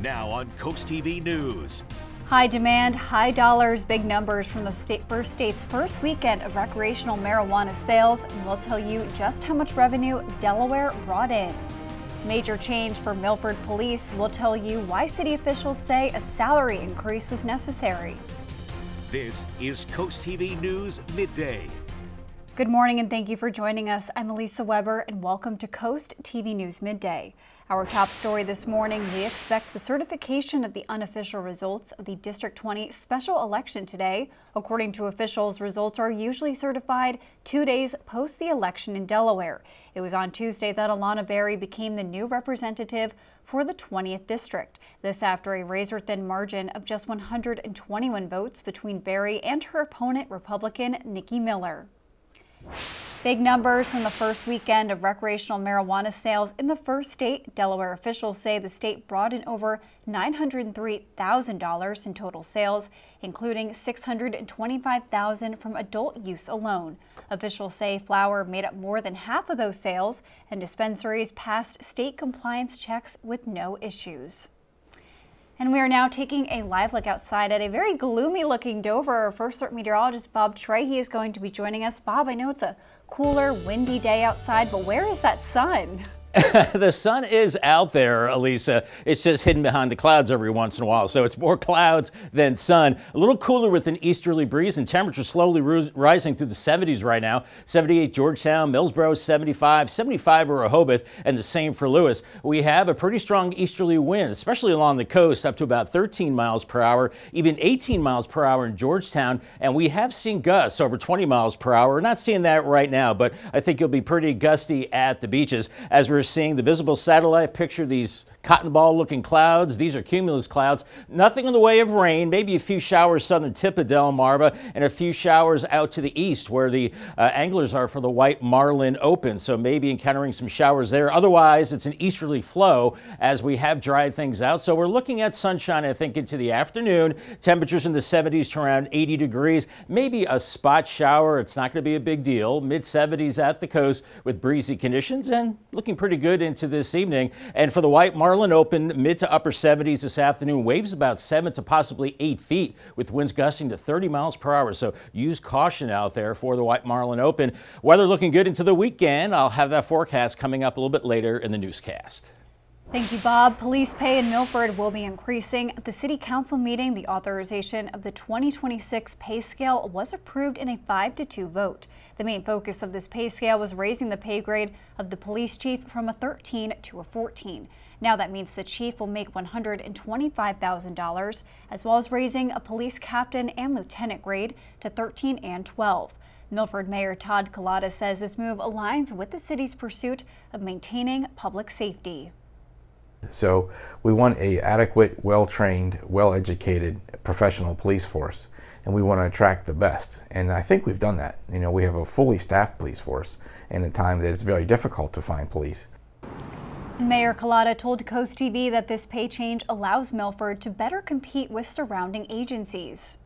Now on CoastTV News. High demand, high dollars, big numbers from the state's first weekend of recreational marijuana sales, and we'll tell you just how much revenue Delaware brought in. Major change for Milford Police. We'll tell you why city officials say a salary increase was necessary. This is CoastTV News Midday. Good morning and thank you for joining us. I'm Elisa Weber and welcome to Coast TV News Midday. Our top story this morning, we expect the certification of the unofficial results of the District 20 special election today. According to officials, results are usually certified 2 days post the election in Delaware. It was on Tuesday that Alana Berry became the new representative for the 20th District. This after a razor-thin margin of just 121 votes between Berry and her opponent, Republican Nikki Miller. Big numbers from the first weekend of recreational marijuana sales in the first state. Delaware officials say the state brought in over $903,000 in total sales, including $625,000 from adult use alone. Officials say flower made up more than half of those sales, and dispensaries passed state compliance checks with no issues. And we are now taking a live look outside at a very gloomy looking Dover. Our first alert meteorologist, Bob Trahey, is going to be joining us. Bob, I know it's a cooler, windy day outside, but where is that sun? The sun is out there, Elisa. It's just hidden behind the clouds every once in a while. So it's more clouds than sun. A little cooler with an easterly breeze and temperatures slowly rising through the 70s right now. 78 Georgetown, Millsboro 75, 75 Rehoboth, and the same for Lewis. We have a pretty strong easterly wind, especially along the coast, up to about 13 miles per hour, even 18 miles per hour in Georgetown. And we have seen gusts over 20 miles per hour. We're not seeing that right now, but I think you'll be pretty gusty at the beaches. As we're seeing the visible satellite picture, these cotton ball looking clouds. These are cumulus clouds. Nothing in the way of rain, maybe a few showers southern tip of Delmarva and a few showers out to the east where the anglers are for the White Marlin Open. So maybe encountering some showers there. Otherwise, it's an easterly flow as we have dried things out. So we're looking at sunshine, I think, into the afternoon. Temperatures in the 70s to around 80 degrees. Maybe a spot shower. It's not going to be a big deal. Mid 70s at the coast with breezy conditions and looking pretty good into this evening. And for the White Marlin Open, mid to upper 70s this afternoon. Waves about 7 to possibly 8 feet with winds gusting to 30 miles per hour. So use caution out there for the White Marlin Open. Weather looking good into the weekend. I'll have that forecast coming up a little bit later in the newscast. Thank you, Bob. Police pay in Milford will be increasing. At the City Council meeting, the authorization of the 2026 pay scale was approved in a 5-2 vote. The main focus of this pay scale was raising the pay grade of the police chief from a 13 to a 14. Now that means the chief will make $125,000, as well as raising a police captain and lieutenant grade to 13 and 12. Milford Mayor Todd Collada says this move aligns with the city's pursuit of maintaining public safety. So we want an adequate, well-trained, well-educated professional police force, and we want to attract the best. And I think we've done that. You know, we have a fully staffed police force in a time that it's very difficult to find police. Mayor Collada told CoastTV that this pay change allows Milford to better compete with surrounding agencies.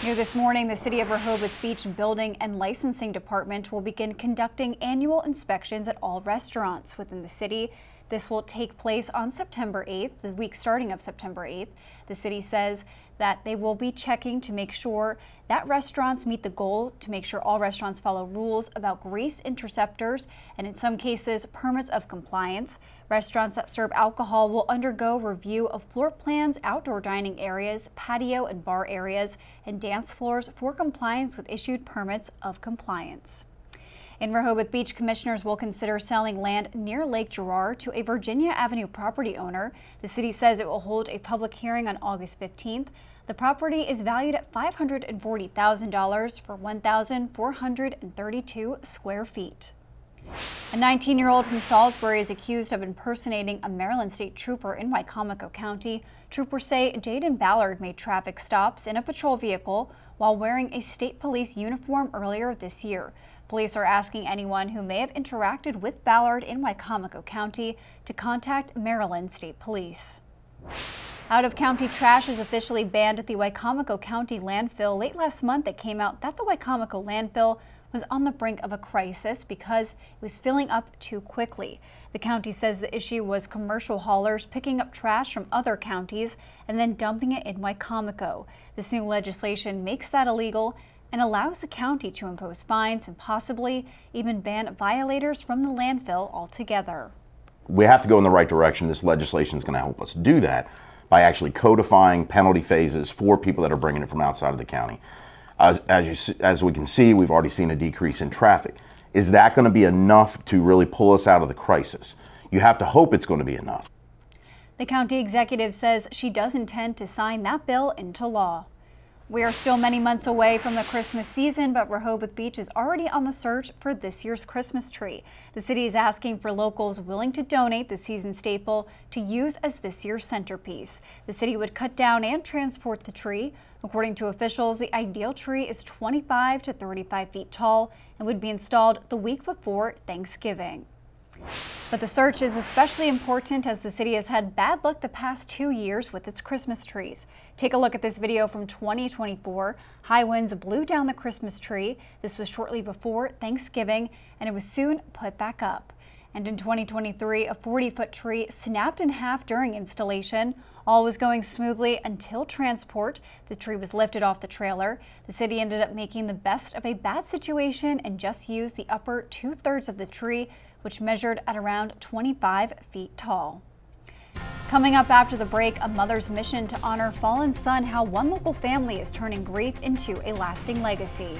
New this morning, the City of Rehoboth Beach Building and Licensing Department will begin conducting annual inspections at all restaurants within the city. This will take place on September 8th, the week starting of September 8th. The city says that they will be checking to make sure that restaurants meet the goal to make sure all restaurants follow rules about grease interceptors and in some cases permits of compliance. Restaurants that serve alcohol will undergo review of floor plans, outdoor dining areas, patio and bar areas, and dance floors for compliance with issued permits of compliance. In Rehoboth Beach, commissioners will consider selling land near Lake Girard to a Virginia Avenue property owner. The city says it will hold a public hearing on August 15th. The property is valued at $540,000 for 1,432 square feet. A 19-year-old from Salisbury is accused of impersonating a Maryland state trooper in Wicomico County. Troopers say Jaden Ballard made traffic stops in a patrol vehicle while wearing a state police uniform earlier this year. Police are asking anyone who may have interacted with Ballard in Wicomico County to contact Maryland State Police. Out-of-county trash is officially banned at the Wicomico County landfill. Late last month, it came out that the Wicomico landfill was on the brink of a crisis because it was filling up too quickly. The county says the issue was commercial haulers picking up trash from other counties and then dumping it in Wicomico. This new legislation makes that illegal and allows the county to impose fines and possibly even ban violators from the landfill altogether. We have to go in the right direction. This legislation is going to help us do that by actually codifying penalty phases for people that are bringing it from outside of the county. As we can see, we've already seen a decrease in traffic. Is that going to be enough to really pull us out of the crisis? You have to hope it's going to be enough. The county executive says she does intend to sign that bill into law. We are still many months away from the Christmas season, but Rehoboth Beach is already on the search for this year's Christmas tree. The city is asking for locals willing to donate the season staple to use as this year's centerpiece. The city would cut down and transport the tree. According to officials, the ideal tree is 25 to 35 feet tall and would be installed the week before Thanksgiving. But the search is especially important as the city has had bad luck the past 2 years with its Christmas trees. Take a look at this video from 2024. High winds blew down the Christmas tree. This was shortly before Thanksgiving, and it was soon put back up. And in 2023, a 40-foot tree snapped in half during installation. All was going smoothly until transport. The tree was lifted off the trailer. The city ended up making the best of a bad situation and just used the upper 2/3 of the tree, which measured at around 25 feet tall. Coming up after the break, a mother's mission to honor fallen son, how one local family is turning grief into a lasting legacy.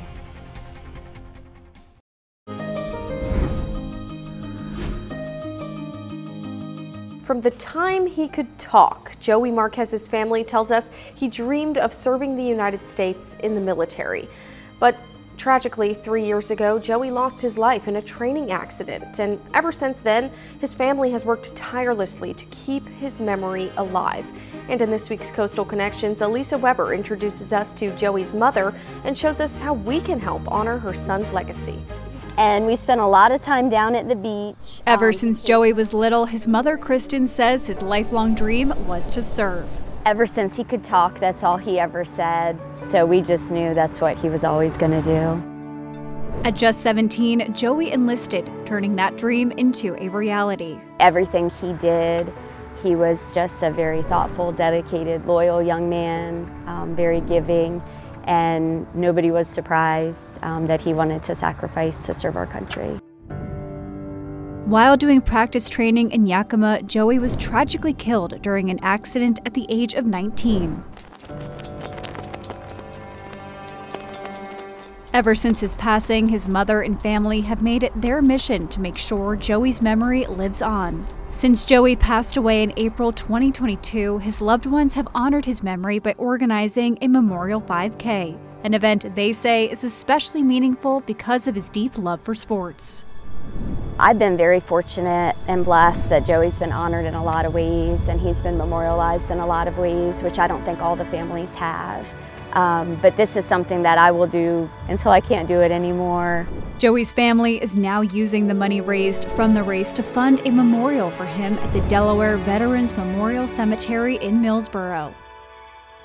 From the time he could talk, Joey Marquez's family tells us he dreamed of serving the United States in the military. But tragically, 3 years ago, Joey lost his life in a training accident, and ever since then, his family has worked tirelessly to keep his memory alive. And in this week's Coastal Connections, Elisa Weber introduces us to Joey's mother and shows us how we can help honor her son's legacy. And we spent a lot of time down at the beach. Ever since Joey was little, his mother, Kristen, says his lifelong dream was to serve. Ever since he could talk, that's all he ever said. So we just knew that's what he was always going to do. At just 17, Joey enlisted, turning that dream into a reality. Everything he did, he was just a very thoughtful, dedicated, loyal young man, very giving, and nobody was surprised that he wanted to sacrifice to serve our country. While doing practice training in Yakima, Joey was tragically killed during an accident at the age of 19. Ever since his passing, his mother and family have made it their mission to make sure Joey's memory lives on. Since Joey passed away in April 2022, his loved ones have honored his memory by organizing a Memorial 5K, an event they say is especially meaningful because of his deep love for sports. I've been very fortunate and blessed that Joey's been honored in a lot of ways, and he's been memorialized in a lot of ways, which I don't think all the families have. But this is something that I will do until I can't do it anymore. Joey's family is now using the money raised from the race to fund a memorial for him at the Delaware Veterans Memorial Cemetery in Millsboro.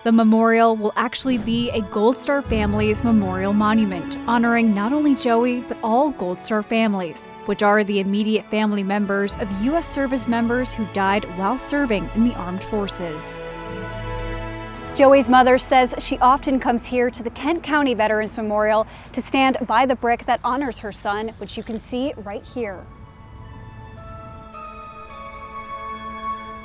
The memorial will actually be a Gold Star Families Memorial Monument, honoring not only Joey, but all Gold Star families, which are the immediate family members of U.S. service members who died while serving in the armed forces. Joey's mother says she often comes here to the Kent County Veterans Memorial to stand by the brick that honors her son, which you can see right here.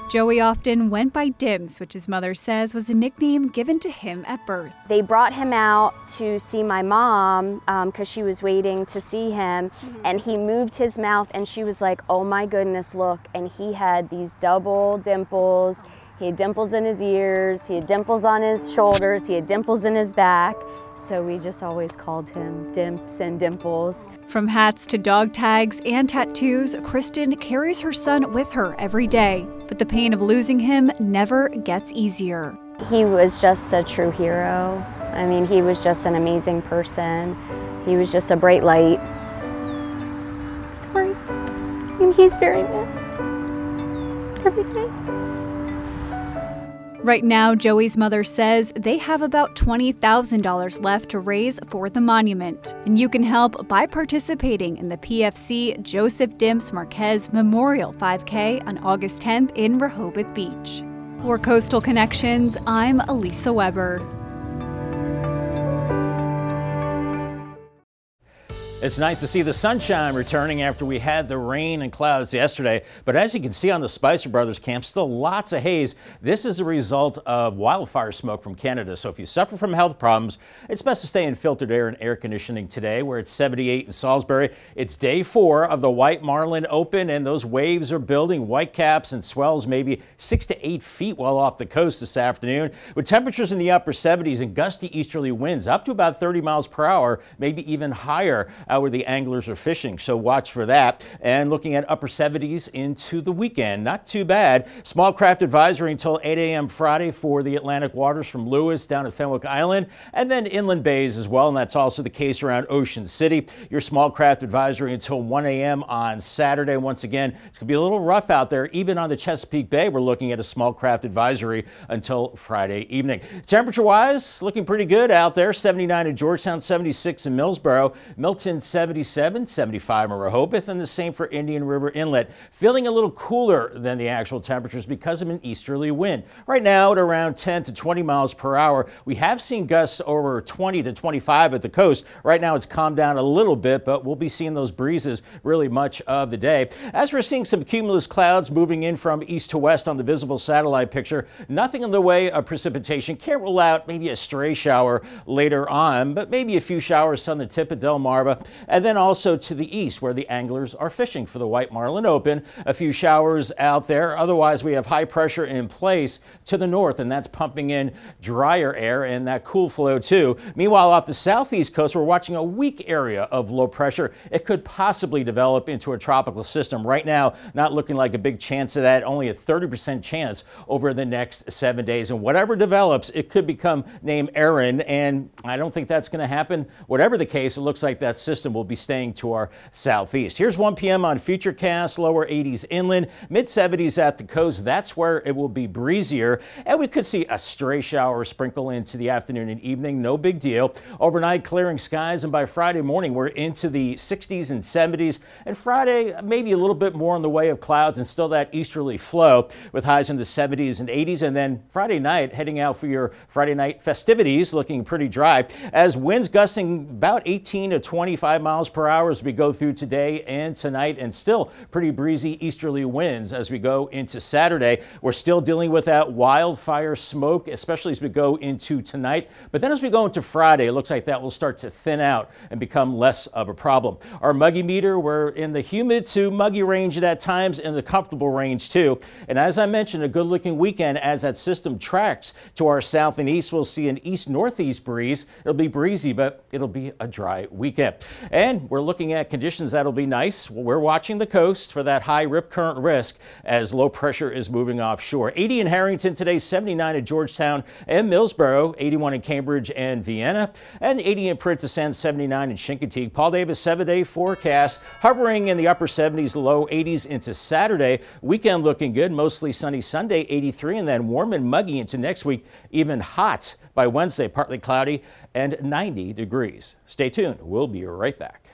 Joey often went by Dims, which his mother says was a nickname given to him at birth. They brought him out to see my mom because she was waiting to see him, and he moved his mouth and she was like, "Oh my goodness, look." And he had these double dimples. He had dimples in his ears, he had dimples on his shoulders, he had dimples in his back. So we just always called him Dimps and Dimples. From hats to dog tags and tattoos, Kristen carries her son with her every day. But the pain of losing him never gets easier. He was just a true hero. I mean, he was just an amazing person. He was just a bright light. Sorry. And he's very missed every day. Right now, Joey's mother says they have about $20,000 left to raise for the monument. And you can help by participating in the PFC Joseph Dimps Marquez Memorial 5K on August 10th in Rehoboth Beach. For Coastal Connections, I'm Elisa Weber. It's nice to see the sunshine returning after we had the rain and clouds yesterday. But as you can see on the Spicer Brothers camp, still lots of haze. This is a result of wildfire smoke from Canada. So if you suffer from health problems, it's best to stay in filtered air and air conditioning today, where it's 78 in Salisbury. It's day 4 of the White Marlin Open, and those waves are building. Whitecaps and swells maybe 6 to 8 feet well off the coast this afternoon, with temperatures in the upper 70s and gusty easterly winds up to about 30 miles per hour, maybe even higher. Where the anglers are fishing, so watch for that. And looking at upper 70s into the weekend, not too bad. Small craft advisory until 8 a.m. Friday for the Atlantic waters from Lewis down to Fenwick Island, and then inland bays as well, and that's also the case around Ocean City. Your small craft advisory until 1 a.m. on Saturday. Once again, it's going to be a little rough out there. Even on the Chesapeake Bay, we're looking at a small craft advisory until Friday evening. Temperature-wise, looking pretty good out there. 79 in Georgetown, 76 in Millsboro, Milton 77, 75 in Rehoboth, and the same for Indian River Inlet. Feeling a little cooler than the actual temperatures because of an easterly wind. Right now at around 10 to 20 miles per hour. We have seen gusts over 20 to 25 at the coast. Right now it's calmed down a little bit, but we'll be seeing those breezes really much of the day. As we're seeing some cumulus clouds moving in from east to west on the visible satellite picture, nothing in the way of precipitation. Can't rule out maybe a stray shower later on, but maybe a few showers on the tip of Delmarva. And then also to the east, where the anglers are fishing for the White Marlin Open. A few showers out there. Otherwise, we have high pressure in place to the north, and that's pumping in drier air and that cool flow too. Meanwhile, off the southeast coast, we're watching a weak area of low pressure. It could possibly develop into a tropical system. Right now, not looking like a big chance of that. Only a 30% chance over the next 7 days. And whatever develops, it could become named Erin, and I don't think that's going to happen. Whatever the case, it looks like that system will be staying to our southeast. Here's 1 p.m. on Futurecast. Lower 80s inland, mid 70s at the coast. That's where it will be breezier, and we could see a stray shower sprinkle into the afternoon and evening. No big deal. Overnight clearing skies, and by Friday morning we're into the 60s and 70s, and Friday maybe a little bit more in the way of clouds and still that easterly flow with highs in the 70s and 80s. And then Friday night, heading out for your Friday night festivities, looking pretty dry as winds gusting about 18 to 25 miles per hour as we go through today and tonight, and still pretty breezy easterly winds as we go into Saturday. We're still dealing with that wildfire smoke, especially as we go into tonight. But then as we go into Friday, it looks like that will start to thin out and become less of a problem. Our muggy meter, we're in the humid to muggy range at times, in the comfortable range too. And as I mentioned, a good looking weekend as that system tracks to our south and east. We'll see an east-northeast breeze. It'll be breezy, but it'll be a dry weekend. And we're looking at conditions that'll be nice. We're watching the coast for that high rip current risk as low pressure is moving offshore. 80 in Harrington today, 79 at Georgetown and Millsboro, 81 in Cambridge and Vienna, and 80 in Prince Ascend, 79 in Chincoteague. Paul Davis 7-day forecast, hovering in the upper 70s, low 80s into Saturday. Weekend looking good, mostly sunny Sunday, 83, and then warm and muggy into next week, even hot by Wednesday, partly cloudy and 90 degrees. Stay tuned. We'll be right back.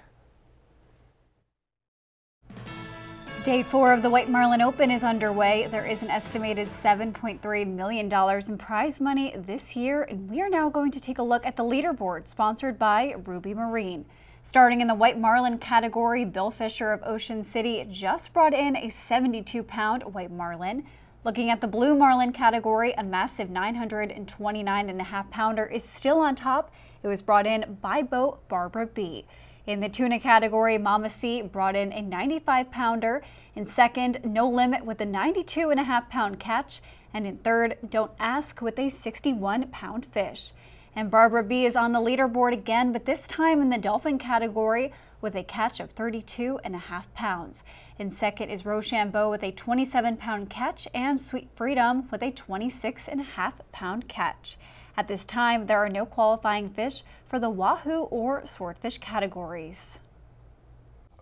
Day 4 of the White Marlin Open is underway. There is an estimated $7.3 million in prize money this year, and we are now going to take a look at the leaderboard sponsored by Ruby Marine. Starting in the White Marlin category, Bill Fisher of Ocean City just brought in a 72-pound White Marlin. Looking at the Blue Marlin category, a massive 929.5-pounder is still on top. It was brought in by boat Barbara B. In the tuna category, Mama C brought in a 95-pounder. In second, No Limit with a 92.5-pound catch. And in third, Don't Ask with a 61-pound fish. And Barbara B is on the leaderboard again, but this time in the dolphin category with a catch of 32.5 pounds. In second is Rochambeau with a 27-pound catch, and Sweet Freedom with a 26.5-pound catch. At this time, there are no qualifying fish for the wahoo or swordfish categories.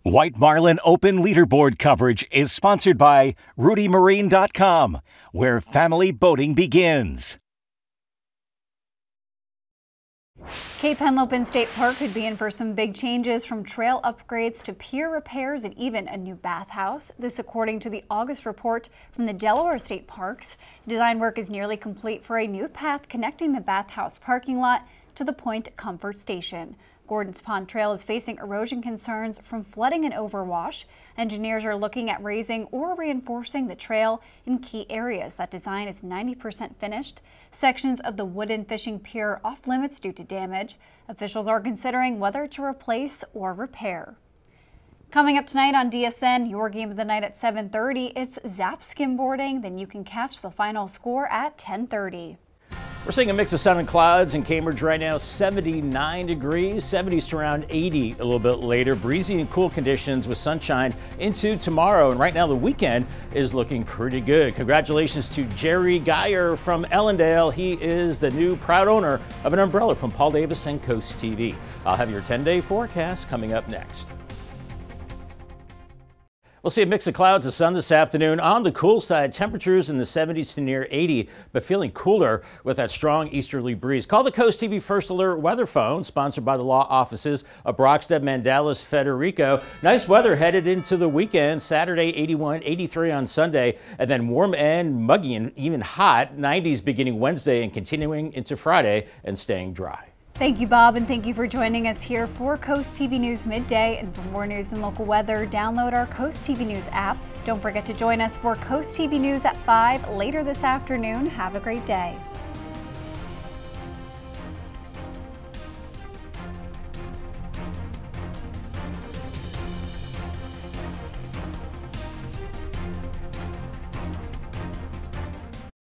White Marlin Open leaderboard coverage is sponsored by RudyMarine.com, where family boating begins. Cape Henlopen State Park could be in for some big changes, from trail upgrades to pier repairs and even a new bathhouse. This according to the August report from the Delaware State Parks. Design work is nearly complete for a new path connecting the bathhouse parking lot to the Point Comfort Station. Gordon's Pond Trail is facing erosion concerns from flooding and overwash. Engineers are looking at raising or reinforcing the trail in key areas. That design is 90% finished. Sections of the wooden fishing pier are off limits due to damage. Officials are considering whether to replace or repair. Coming up tonight on DSN, your game of the night at 7:30, it's Zap skimboarding. Then you can catch the final score at 10:30. We're seeing a mix of sun and clouds in Cambridge right now, 79 degrees, 70s to around 80 a little bit later. Breezy and cool conditions with sunshine into tomorrow. And right now the weekend is looking pretty good. Congratulations to Jerry Geyer from Ellendale. He is the new proud owner of an umbrella from Paul Davis and Coast TV. I'll have your 10-day forecast coming up next. We'll see a mix of clouds and sun this afternoon. On the cool side, temperatures in the 70s to near 80, but feeling cooler with that strong easterly breeze. Call the Coast TV First Alert weather phone, sponsored by the law offices of Brockstead, Mandalis, Federico. Nice weather headed into the weekend. Saturday, 81, 83 on Sunday, and then warm and muggy and even hot. 90s beginning Wednesday and continuing into Friday and staying dry. Thank you, Bob, and thank you for joining us here for Coast TV News Midday. And for more news and local weather, download our Coast TV News app. Don't forget to join us for Coast TV News at 5 later this afternoon. Have a great day.